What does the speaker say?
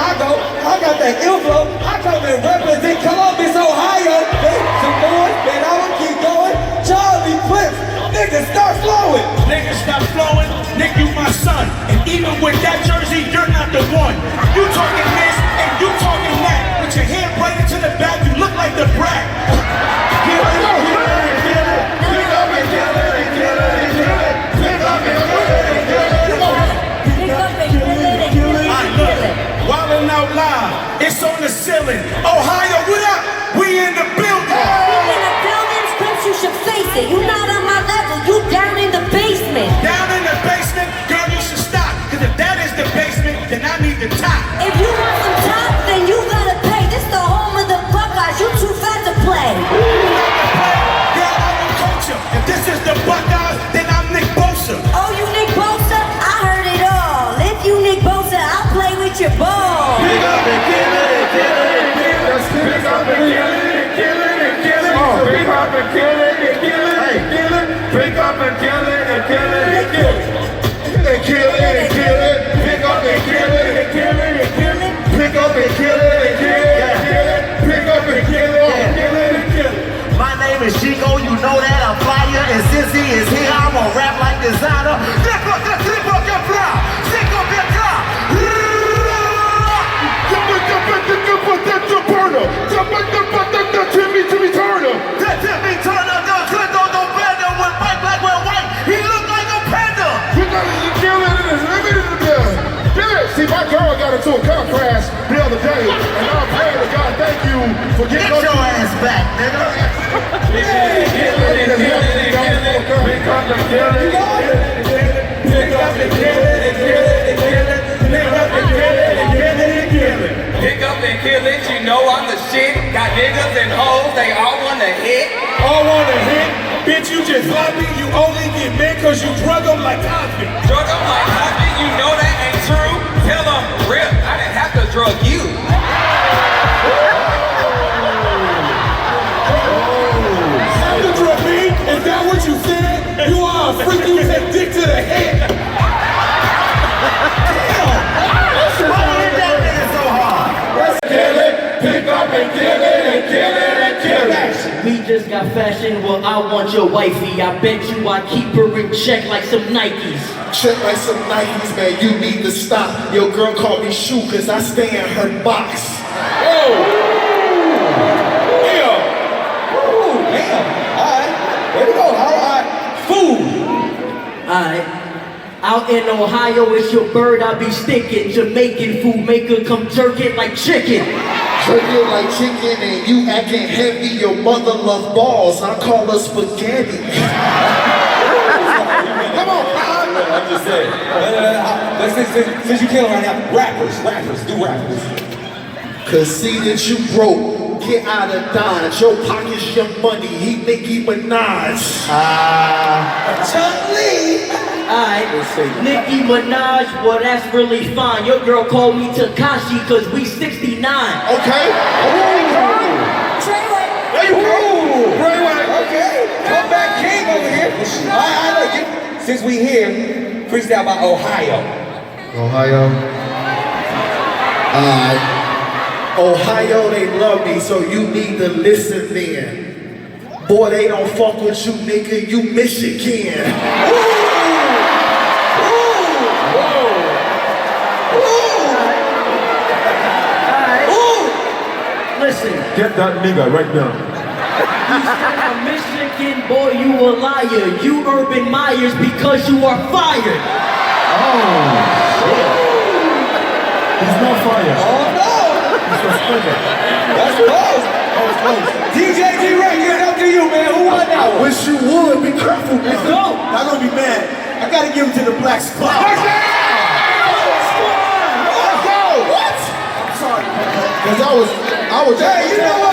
I go. I got that inflow. I come and represent Columbus, Ohio. Hey, some boys, man, I will keep going. Charlie Clips, niggas start flowing. Niggas stop flowing, Nick, you my son. And even with that jersey, you're not the one. You talking this and you talking that. With your hand pointed to the back, you look like the brat. Kill it, kill it, kill it. Pick up and kill it, and kill it, and kill it. Pick up and kill it, and kill it. Pick up and kill it, and kill it, and kill it. Wildin' out loud, it's on the ceiling. Ohio, what up? We in the building. You in the building, Clips, you should face it. You not on my level, you down in the basement. Down in the basement, girl, you should stop. Cause if that is the basement, then I need the top. If you want some top, then you gotta pay. This the home of the Buckeyes, you too fat to play. Girl, I'm a culture. If this is the Buckeyes, then I'm Nick Bosa. Oh, you Nick Bosa? I heard it all. If you Nick Bosa, I'll play with your ball. Pick up and kill it, and kill it, and kill it. Pick up and kill it, and kill it, and kill it. Pick up and kill it, and kill it, and kill it. Pick up and kill it, and kill it, and kill it. And kill it, and kill it. Pick up and kill it, and kill it, and kill it. Pick up and kill it, and kill it, and kill it. Pick up and kill it, and kill it, and kill it. My name is Chico, you know that I'm flyer, and since he is here, I'm gonna rap like designer. Timmy Turner. That Timmy Turner does good, no bender. With white, black, red, white, he look like a panda. We got to kill it in his limited in there. Kill it. See, my girl got into a car crash the other day, and I'm praying to God, thank you for getting Get your ass back, nigga. Pick up and kill it, and kill it. Pick up and kill it, and kill it, and kill it. Pick up and kill it, and kill it, and kill it. Pick up and kill it, you know I'm the shit. Got niggas and hoes, they all wanna hit. All wanna hit, bitch, you just sloppy. You only get mad cause you drug them like Cosby. Drug them like Cosby, you know that ain't true. Tell them, Rip, I didn't have to drug you. You drug me? Is that what you said? You are a freak, you take dick to the head. Pick up and kill it, and kill it, and kill it. We just got fashion, well I want your wifey. I bet you I keep her in check like some Nikes. Check like some Nikes, man, you need to stop. Your girl called me shoe cause I stay in her box. Damn. Alright. There we go. Alright. Food. Alright. Out in Ohio, it's your bird I be sticking. Jamaican food maker come jerk it like chicken. Jerk it like chicken and you acting heavy. Your mother love balls, I call her spaghetti. Come on, I'm just saying. Since you killing right now, rappers, do rappers. Cause see that you broke, get out of Dodge. Your pocket's your money, he Nicki Minaj. Chuck Lee. Alright, Nicki Minaj, well that's really fine. Your girl called me Takashi cause we 69. Okay. Treyway. There you go. Okay. Come back king over here. Alright, look. Since we here, freestyle by Ohio. Ohio. Alright. Ohio, they love me, so you need to listen then. Boy, they don't fuck with you, nigga, you Michigan. Listen, Get that nigga right now. you said I'm Michigan, boy, you a liar. You Urban Myers because you are fired. He's not fired. Oh no! He's suspended. That's close. That was close. DJ G-Ray, give it up to you, man. Who won that one? Wish you would, be careful, man. go. Not gonna be mad. I gotta give him to the black squad. Let's go! What? I'm sorry, because I was Hey, you know what?